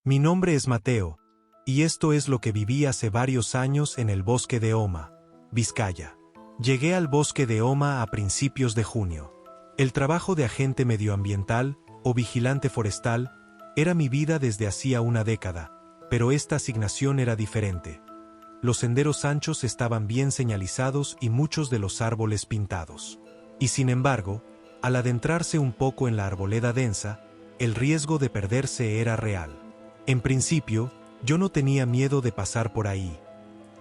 Mi nombre es Mateo, y esto es lo que viví hace varios años en el bosque de Oma, Vizcaya. Llegué al bosque de Oma a principios de junio. El trabajo de agente medioambiental, o vigilante forestal, era mi vida desde hacía una década, pero esta asignación era diferente. Los senderos anchos estaban bien señalizados y muchos de los árboles pintados. Y sin embargo, al adentrarse un poco en la arboleda densa, el riesgo de perderse era real. En principio, yo no tenía miedo de pasar por ahí.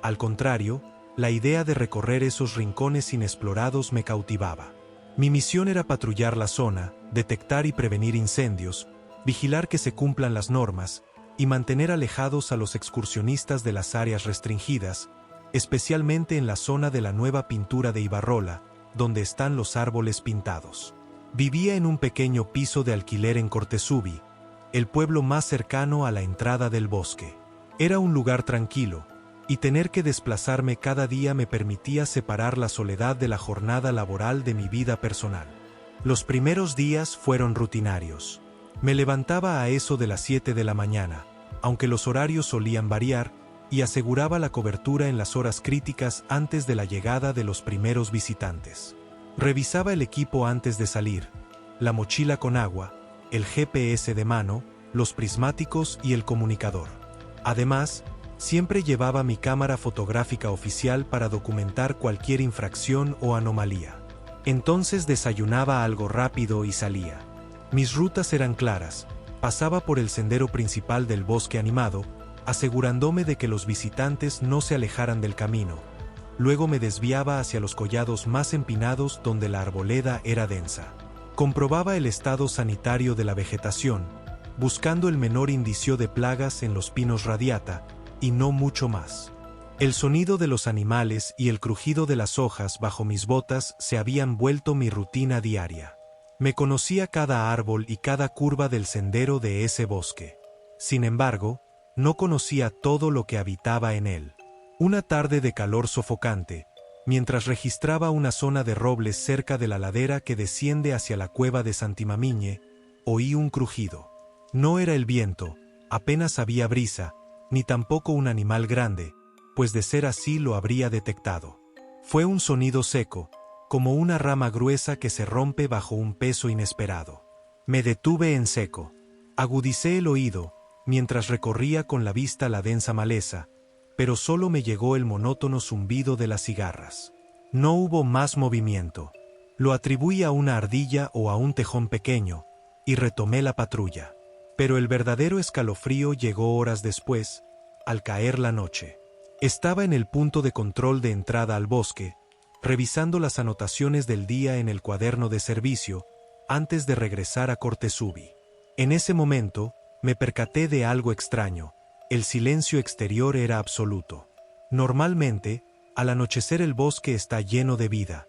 Al contrario, la idea de recorrer esos rincones inexplorados me cautivaba. Mi misión era patrullar la zona, detectar y prevenir incendios, vigilar que se cumplan las normas, y mantener alejados a los excursionistas de las áreas restringidas, especialmente en la zona de la nueva pintura de Ibarrola, donde están los árboles pintados. Vivía en un pequeño piso de alquiler en Cortesubi, el pueblo más cercano a la entrada del bosque. Era un lugar tranquilo, y tener que desplazarme cada día me permitía separar la soledad de la jornada laboral de mi vida personal. Los primeros días fueron rutinarios. Me levantaba a eso de las 7 de la mañana, aunque los horarios solían variar, y aseguraba la cobertura en las horas críticas antes de la llegada de los primeros visitantes. Revisaba el equipo antes de salir, la mochila con agua, el GPS de mano, los prismáticos y el comunicador. Además, siempre llevaba mi cámara fotográfica oficial para documentar cualquier infracción o anomalía. Entonces desayunaba algo rápido y salía. Mis rutas eran claras, pasaba por el sendero principal del bosque animado, asegurándome de que los visitantes no se alejaran del camino. Luego me desviaba hacia los collados más empinados donde la arboleda era densa. Comprobaba el estado sanitario de la vegetación, buscando el menor indicio de plagas en los pinos radiata, y no mucho más. El sonido de los animales y el crujido de las hojas bajo mis botas se habían vuelto mi rutina diaria. Me conocía cada árbol y cada curva del sendero de ese bosque. Sin embargo, no conocía todo lo que habitaba en él. Una tarde de calor sofocante, mientras registraba una zona de robles cerca de la ladera que desciende hacia la cueva de Santimamiñe, oí un crujido. No era el viento, apenas había brisa, ni tampoco un animal grande, pues de ser así lo habría detectado. Fue un sonido seco, como una rama gruesa que se rompe bajo un peso inesperado. Me detuve en seco. Agudicé el oído, mientras recorría con la vista la densa maleza, pero solo me llegó el monótono zumbido de las cigarras. No hubo más movimiento. Lo atribuí a una ardilla o a un tejón pequeño, y retomé la patrulla. Pero el verdadero escalofrío llegó horas después, al caer la noche. Estaba en el punto de control de entrada al bosque, revisando las anotaciones del día en el cuaderno de servicio, antes de regresar a Cortesubi. En ese momento, me percaté de algo extraño. El silencio exterior era absoluto. Normalmente, al anochecer el bosque está lleno de vida.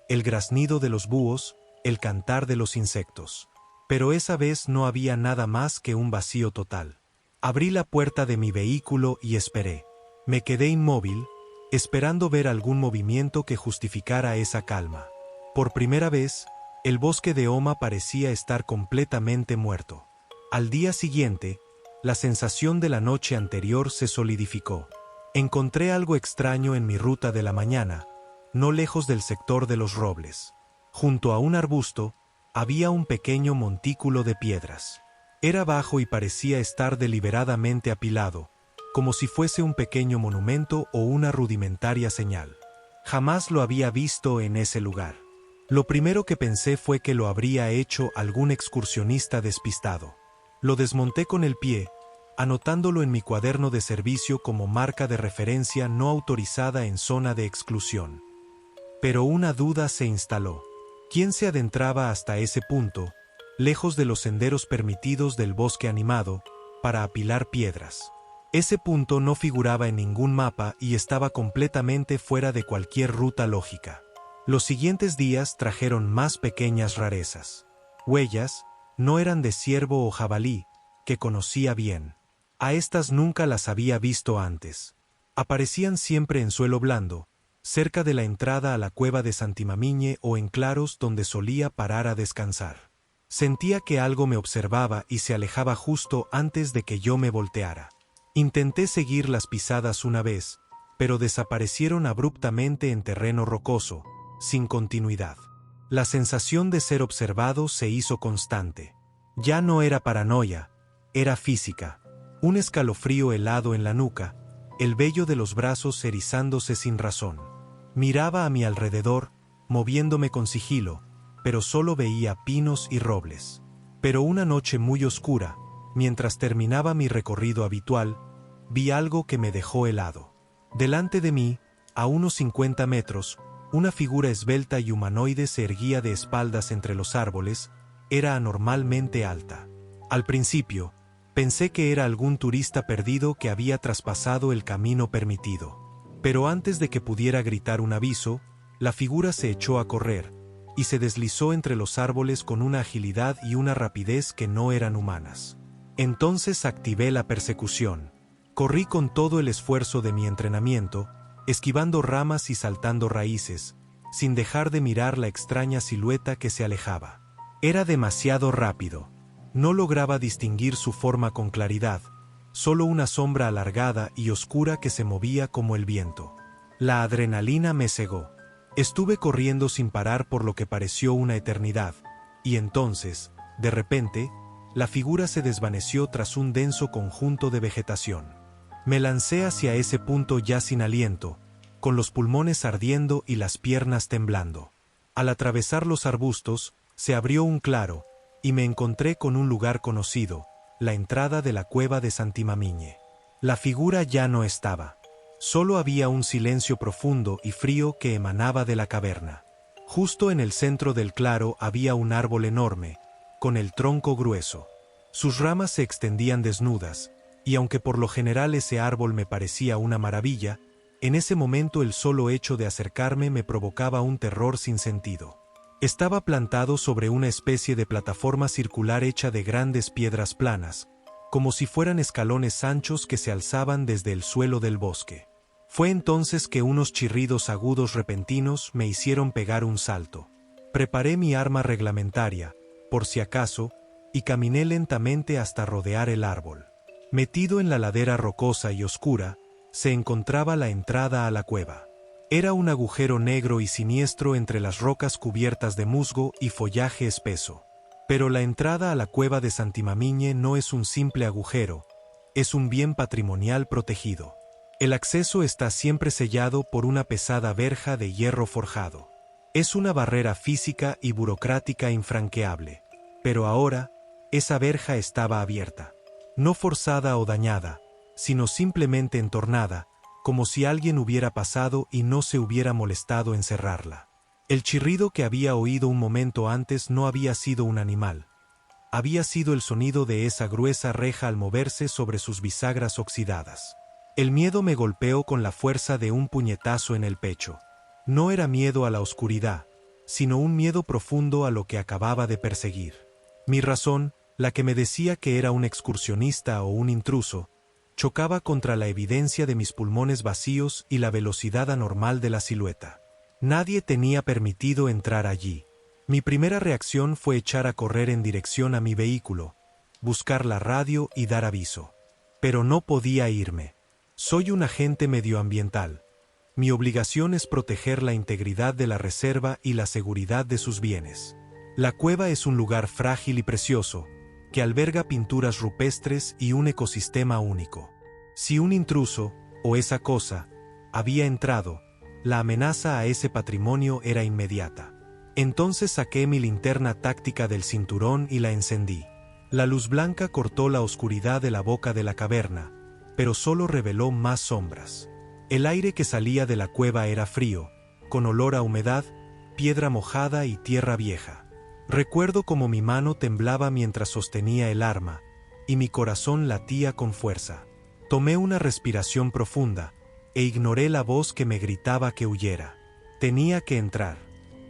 El graznido de los búhos, el cantar de los insectos. Pero esa vez no había nada más que un vacío total. Abrí la puerta de mi vehículo y esperé. Me quedé inmóvil, esperando ver algún movimiento que justificara esa calma. Por primera vez, el bosque de Oma parecía estar completamente muerto. Al día siguiente, la sensación de la noche anterior se solidificó. Encontré algo extraño en mi ruta de la mañana, no lejos del sector de los robles. Junto a un arbusto, había un pequeño montículo de piedras. Era bajo y parecía estar deliberadamente apilado, como si fuese un pequeño monumento o una rudimentaria señal. Jamás lo había visto en ese lugar. Lo primero que pensé fue que lo habría hecho algún excursionista despistado. Lo desmonté con el pie, anotándolo en mi cuaderno de servicio como marca de referencia no autorizada en zona de exclusión. Pero una duda se instaló. ¿Quién se adentraba hasta ese punto, lejos de los senderos permitidos del bosque animado, para apilar piedras? Ese punto no figuraba en ningún mapa y estaba completamente fuera de cualquier ruta lógica. Los siguientes días trajeron más pequeñas rarezas. Huellas, no eran de ciervo o jabalí, que conocía bien. A estas nunca las había visto antes. Aparecían siempre en suelo blando, cerca de la entrada a la cueva de Santimamiñe o en claros donde solía parar a descansar. Sentía que algo me observaba y se alejaba justo antes de que yo me volteara. Intenté seguir las pisadas una vez, pero desaparecieron abruptamente en terreno rocoso, sin continuidad. La sensación de ser observado se hizo constante. Ya no era paranoia, era física. Un escalofrío helado en la nuca, el vello de los brazos erizándose sin razón. Miraba a mi alrededor, moviéndome con sigilo, pero solo veía pinos y robles. Pero una noche muy oscura, mientras terminaba mi recorrido habitual, vi algo que me dejó helado. Delante de mí, a unos 50 metros, una figura esbelta y humanoide se erguía de espaldas entre los árboles. Era anormalmente alta. Al principio, pensé que era algún turista perdido que había traspasado el camino permitido. Pero antes de que pudiera gritar un aviso, la figura se echó a correr, y se deslizó entre los árboles con una agilidad y una rapidez que no eran humanas. Entonces activé la persecución. Corrí con todo el esfuerzo de mi entrenamiento, esquivando ramas y saltando raíces, sin dejar de mirar la extraña silueta que se alejaba. Era demasiado rápido. No lograba distinguir su forma con claridad, solo una sombra alargada y oscura que se movía como el viento. La adrenalina me cegó. Estuve corriendo sin parar por lo que pareció una eternidad, y entonces, de repente, la figura se desvaneció tras un denso conjunto de vegetación. Me lancé hacia ese punto ya sin aliento, con los pulmones ardiendo y las piernas temblando. Al atravesar los arbustos, se abrió un claro, y me encontré con un lugar conocido, la entrada de la cueva de Santimamiñe. La figura ya no estaba. Solo había un silencio profundo y frío que emanaba de la caverna. Justo en el centro del claro había un árbol enorme, con el tronco grueso. Sus ramas se extendían desnudas, y aunque por lo general ese árbol me parecía una maravilla, en ese momento el solo hecho de acercarme me provocaba un terror sin sentido. Estaba plantado sobre una especie de plataforma circular hecha de grandes piedras planas, como si fueran escalones anchos que se alzaban desde el suelo del bosque. Fue entonces que unos chirridos agudos repentinos me hicieron pegar un salto. Preparé mi arma reglamentaria, por si acaso, y caminé lentamente hasta rodear el árbol. Metido en la ladera rocosa y oscura, se encontraba la entrada a la cueva. Era un agujero negro y siniestro entre las rocas cubiertas de musgo y follaje espeso. Pero la entrada a la cueva de Santimamiñe no es un simple agujero, es un bien patrimonial protegido. El acceso está siempre sellado por una pesada verja de hierro forjado. Es una barrera física y burocrática infranqueable. Pero ahora, esa verja estaba abierta. No forzada o dañada, sino simplemente entornada, como si alguien hubiera pasado y no se hubiera molestado en cerrarla. El chirrido que había oído un momento antes no había sido un animal. Había sido el sonido de esa gruesa reja al moverse sobre sus bisagras oxidadas. El miedo me golpeó con la fuerza de un puñetazo en el pecho. No era miedo a la oscuridad, sino un miedo profundo a lo que acababa de perseguir. Mi razón, la que me decía que era un excursionista o un intruso, chocaba contra la evidencia de mis pulmones vacíos y la velocidad anormal de la silueta. Nadie tenía permitido entrar allí. Mi primera reacción fue echar a correr en dirección a mi vehículo, buscar la radio y dar aviso. Pero no podía irme. Soy un agente medioambiental. Mi obligación es proteger la integridad de la reserva y la seguridad de sus bienes. La cueva es un lugar frágil y precioso, que alberga pinturas rupestres y un ecosistema único. Si un intruso, o esa cosa, había entrado, la amenaza a ese patrimonio era inmediata. Entonces saqué mi linterna táctica del cinturón y la encendí. La luz blanca cortó la oscuridad de la boca de la caverna, pero solo reveló más sombras. El aire que salía de la cueva era frío, con olor a humedad, piedra mojada y tierra vieja. Recuerdo cómo mi mano temblaba mientras sostenía el arma, y mi corazón latía con fuerza. Tomé una respiración profunda, e ignoré la voz que me gritaba que huyera. Tenía que entrar.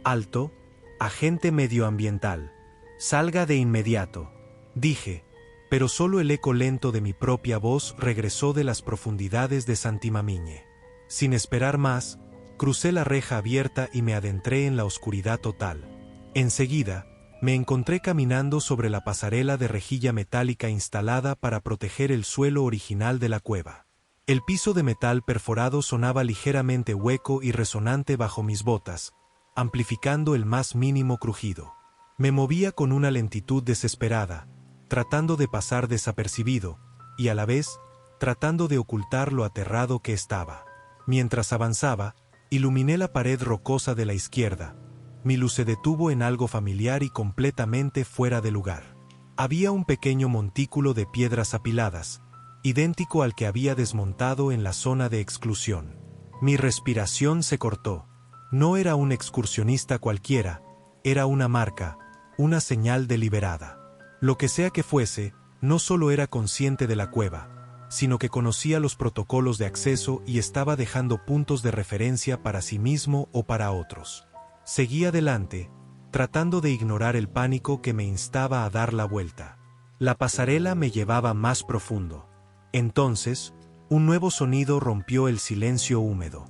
Alto, agente medioambiental. Salga de inmediato, dije, pero solo el eco lento de mi propia voz regresó de las profundidades de Santimamiñe. Sin esperar más, crucé la reja abierta y me adentré en la oscuridad total. Enseguida, Me encontré caminando sobre la pasarela de rejilla metálica instalada para proteger el suelo original de la cueva. El piso de metal perforado sonaba ligeramente hueco y resonante bajo mis botas, amplificando el más mínimo crujido. Me movía con una lentitud desesperada, tratando de pasar desapercibido, y a la vez, tratando de ocultar lo aterrado que estaba. Mientras avanzaba, iluminé la pared rocosa de la izquierda. Mi luz se detuvo en algo familiar y completamente fuera de lugar. Había un pequeño montículo de piedras apiladas, idéntico al que había desmontado en la zona de exclusión. Mi respiración se cortó. No era un excursionista cualquiera, era una marca, una señal deliberada. Lo que sea que fuese, no solo era consciente de la cueva, sino que conocía los protocolos de acceso y estaba dejando puntos de referencia para sí mismo o para otros. Seguí adelante, tratando de ignorar el pánico que me instaba a dar la vuelta. La pasarela me llevaba más profundo. Entonces, un nuevo sonido rompió el silencio húmedo.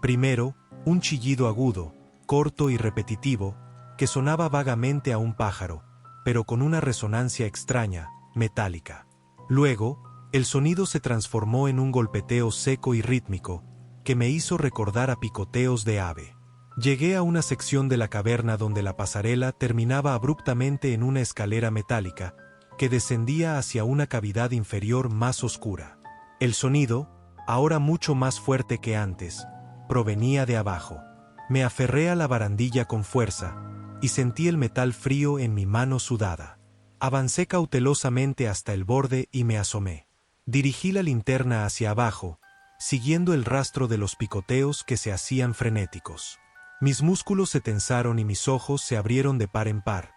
Primero, un chillido agudo, corto y repetitivo, que sonaba vagamente a un pájaro, pero con una resonancia extraña, metálica. Luego, el sonido se transformó en un golpeteo seco y rítmico, que me hizo recordar a picoteos de ave. Llegué a una sección de la caverna donde la pasarela terminaba abruptamente en una escalera metálica, que descendía hacia una cavidad inferior más oscura. El sonido, ahora mucho más fuerte que antes, provenía de abajo. Me aferré a la barandilla con fuerza, y sentí el metal frío en mi mano sudada. Avancé cautelosamente hasta el borde y me asomé. Dirigí la linterna hacia abajo, siguiendo el rastro de los picoteos que se hacían frenéticos. Mis músculos se tensaron y mis ojos se abrieron de par en par,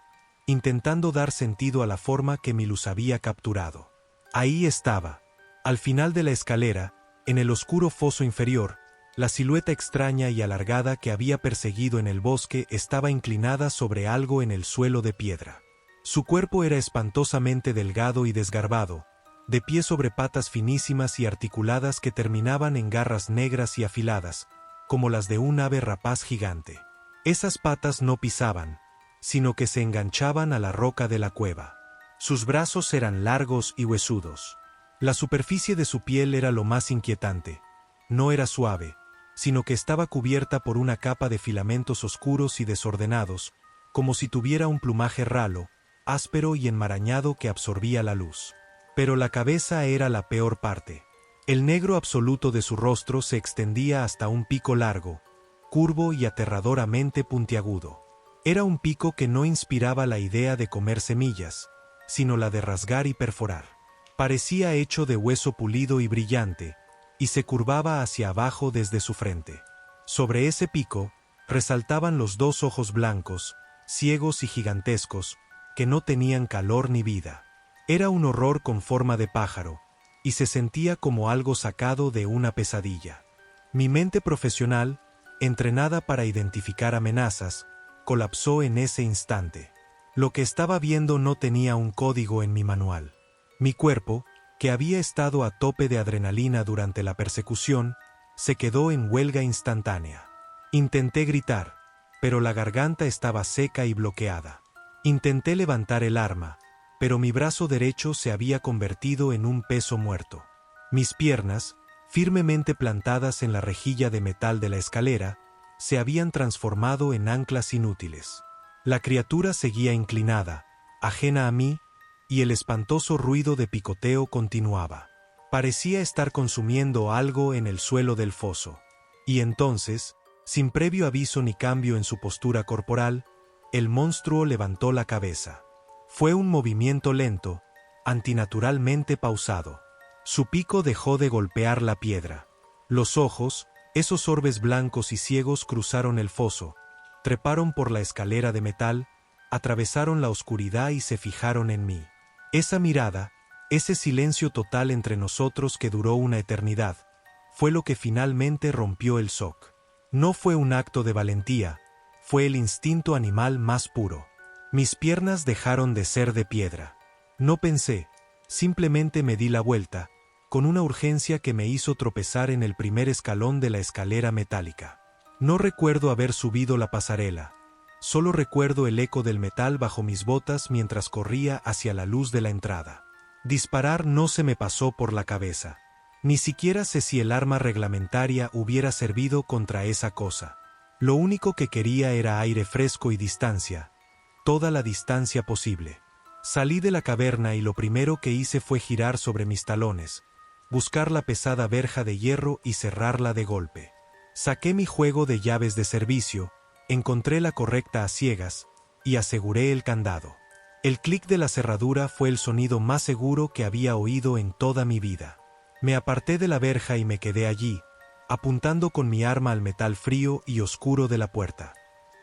intentando dar sentido a la forma que mi luz había capturado. Ahí estaba, al final de la escalera, en el oscuro foso inferior, la silueta extraña y alargada que había perseguido en el bosque estaba inclinada sobre algo en el suelo de piedra. Su cuerpo era espantosamente delgado y desgarbado, de pie sobre patas finísimas y articuladas que terminaban en garras negras y afiladas, como las de un ave rapaz gigante. Esas patas no pisaban, sino que se enganchaban a la roca de la cueva. Sus brazos eran largos y huesudos. La superficie de su piel era lo más inquietante. No era suave, sino que estaba cubierta por una capa de filamentos oscuros y desordenados, como si tuviera un plumaje ralo, áspero y enmarañado que absorbía la luz. Pero la cabeza era la peor parte. El negro absoluto de su rostro se extendía hasta un pico largo, curvo y aterradoramente puntiagudo. Era un pico que no inspiraba la idea de comer semillas, sino la de rasgar y perforar. Parecía hecho de hueso pulido y brillante, y se curvaba hacia abajo desde su frente. Sobre ese pico, resaltaban los dos ojos blancos, ciegos y gigantescos, que no tenían calor ni vida. Era un horror con forma de pájaro, y se sentía como algo sacado de una pesadilla. Mi mente profesional, entrenada para identificar amenazas, colapsó en ese instante. Lo que estaba viendo no tenía un código en mi manual. Mi cuerpo, que había estado a tope de adrenalina durante la persecución, se quedó en huelga instantánea. Intenté gritar, pero la garganta estaba seca y bloqueada. Intenté levantar el arma, pero mi brazo derecho se había convertido en un peso muerto. Mis piernas, firmemente plantadas en la rejilla de metal de la escalera, se habían transformado en anclas inútiles. La criatura seguía inclinada, ajena a mí, y el espantoso ruido de picoteo continuaba. Parecía estar consumiendo algo en el suelo del foso. Y entonces, sin previo aviso ni cambio en su postura corporal, el monstruo levantó la cabeza. Fue un movimiento lento, antinaturalmente pausado. Su pico dejó de golpear la piedra. Los ojos, esos orbes blancos y ciegos, cruzaron el foso, treparon por la escalera de metal, atravesaron la oscuridad y se fijaron en mí. Esa mirada, ese silencio total entre nosotros que duró una eternidad, fue lo que finalmente rompió el shock. No fue un acto de valentía, fue el instinto animal más puro. Mis piernas dejaron de ser de piedra. No pensé, simplemente me di la vuelta, con una urgencia que me hizo tropezar en el primer escalón de la escalera metálica. No recuerdo haber subido la pasarela, Solo recuerdo el eco del metal bajo mis botas mientras corría hacia la luz de la entrada. Disparar no se me pasó por la cabeza. Ni siquiera sé si el arma reglamentaria hubiera servido contra esa cosa. Lo único que quería era aire fresco y distancia, toda la distancia posible. Salí de la caverna y lo primero que hice fue girar sobre mis talones, buscar la pesada verja de hierro y cerrarla de golpe. Saqué mi juego de llaves de servicio, encontré la correcta a ciegas y aseguré el candado. El clic de la cerradura fue el sonido más seguro que había oído en toda mi vida. Me aparté de la verja y me quedé allí, apuntando con mi arma al metal frío y oscuro de la puerta.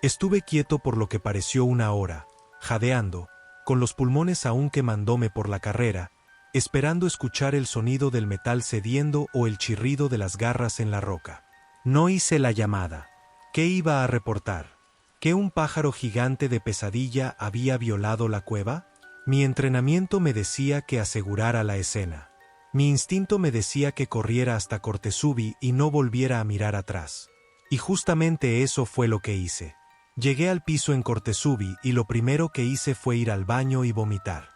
Estuve quieto por lo que pareció una hora, jadeando, con los pulmones aún quemándome por la carrera, esperando escuchar el sonido del metal cediendo o el chirrido de las garras en la roca. No hice la llamada. ¿Qué iba a reportar? ¿Que un pájaro gigante de pesadilla había violado la cueva? Mi entrenamiento me decía que asegurara la escena. Mi instinto me decía que corriera hasta Cortesubi y no volviera a mirar atrás. Y justamente eso fue lo que hice. Llegué al piso en Cortesubi y lo primero que hice fue ir al baño y vomitar.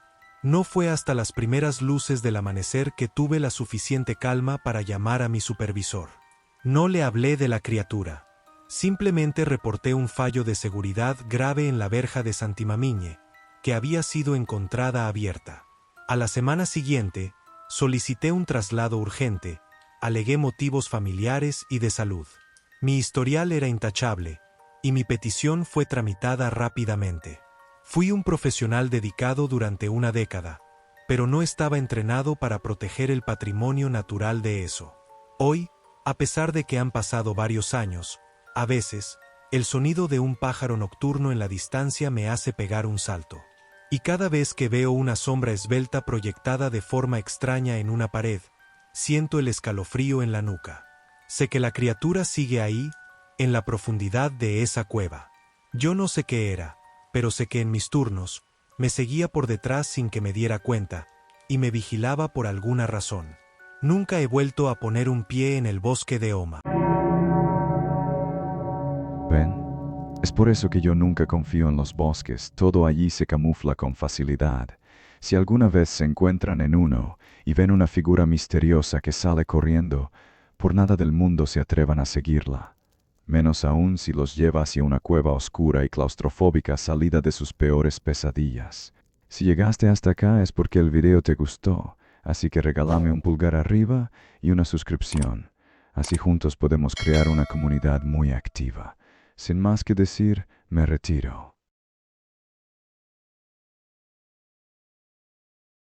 No fue hasta las primeras luces del amanecer que tuve la suficiente calma para llamar a mi supervisor. No le hablé de la criatura. Simplemente reporté un fallo de seguridad grave en la verja de Santimamiñe, que había sido encontrada abierta. A la semana siguiente, solicité un traslado urgente, alegué motivos familiares y de salud. Mi historial era intachable, y mi petición fue tramitada rápidamente. Fui un profesional dedicado durante una década, pero no estaba entrenado para proteger el patrimonio natural de eso. Hoy, a pesar de que han pasado varios años, a veces, el sonido de un pájaro nocturno en la distancia me hace pegar un salto. Y cada vez que veo una sombra esbelta proyectada de forma extraña en una pared, siento el escalofrío en la nuca. Sé que la criatura sigue ahí, en la profundidad de esa cueva. Yo no sé qué era, pero sé que en mis turnos, me seguía por detrás sin que me diera cuenta, y me vigilaba por alguna razón. Nunca he vuelto a poner un pie en el bosque de Oma. ¿Ven? Es por eso que yo nunca confío en los bosques, todo allí se camufla con facilidad. Si alguna vez se encuentran en uno y ven una figura misteriosa que sale corriendo, por nada del mundo se atrevan a seguirla. Menos aún si los lleva hacia una cueva oscura y claustrofóbica salida de sus peores pesadillas. Si llegaste hasta acá es porque el video te gustó, así que regálame un pulgar arriba y una suscripción. Así juntos podemos crear una comunidad muy activa. Sin más que decir, me retiro.